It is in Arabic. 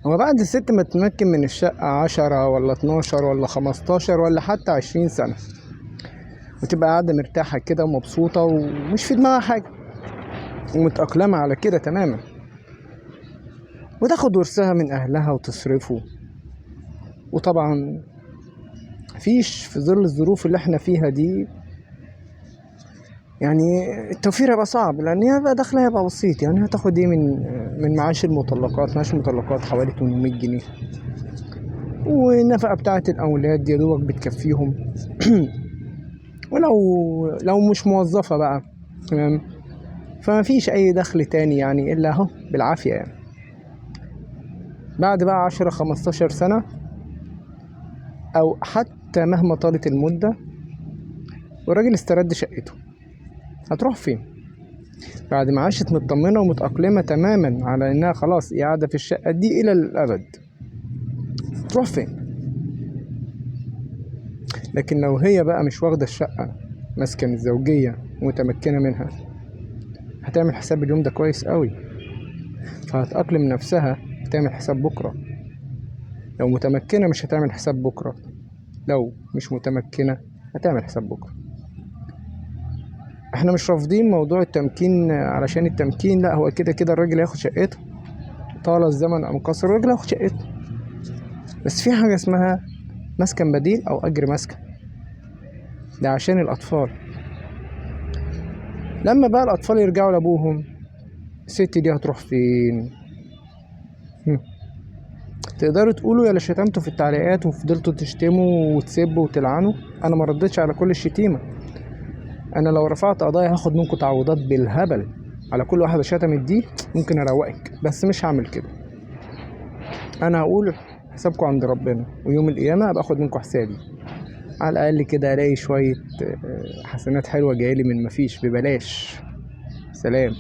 هو بعد الست ما تتمكن من الشقة 10 ولا 12 ولا 15 ولا حتى 20 سنة، وتبقى قاعدة مرتاحة كده ومبسوطة ومش في دماغها حاجة ومتأقلمة على كده تماما، وتاخد ورثها من أهلها وتصرفه. وطبعا مفيش في ظل الظروف اللي احنا فيها دي يعني التوفير هيبقى صعب، لأن هي بقى دخلها هيبقى بسيط. يعني هتاخد ايه من معاش المطلقات؟ معاش المطلقات حوالي 800 جنيه، والنفقة بتاعة الأولاد يا دوبك بتكفيهم ولو مش موظفة بقى تمام، فمفيش أي دخل تاني يعني إلا أهو بالعافية. يعني بعد بقى 10 15 سنة أو حتى مهما طالت المدة والراجل استرد شقته، هتروح فين؟ بعد ما عاشت مطمنة ومتأقلمة تماما على إنها خلاص قاعدة في الشقة دي إلى الأبد، تروح فين؟ لكن لو هي بقى مش واخدة الشقة مسكن الزوجية ومتمكنة منها، هتعمل حساب اليوم ده كويس قوي، فهتأقلم نفسها، هتعمل حساب بكرة. لو متمكنة مش هتعمل حساب بكرة، لو مش متمكنة هتعمل حساب بكرة. احنا مش رافضين موضوع التمكين علشان التمكين، لا، هو كده كده الراجل هياخد شقته طال الزمن أم قصر، الراجل هياخد شقته. بس في حاجة اسمها مسكن بديل أو أجر مسكن، ده عشان الأطفال. لما بقى الأطفال يرجعوا لأبوهم، الست دي هتروح فين؟ تقدروا تقولوا يا اللي شتمتوا في التعليقات وفضلتوا تشتموا وتسبوا وتلعنوا، أنا ما ردتش على كل الشتيمة. أنا لو رفعت قضايا هاخد منكم تعويضات بالهبل على كل واحدة شتمت دي، ممكن أروقك، بس مش هعمل كده. أنا هقول حسابكم عند ربنا، ويوم القيامة أبقى أخد منكم حسابي، على الأقل كده ألاقي شوية حسنات حلوة جايلي من مفيش ببلاش. سلام.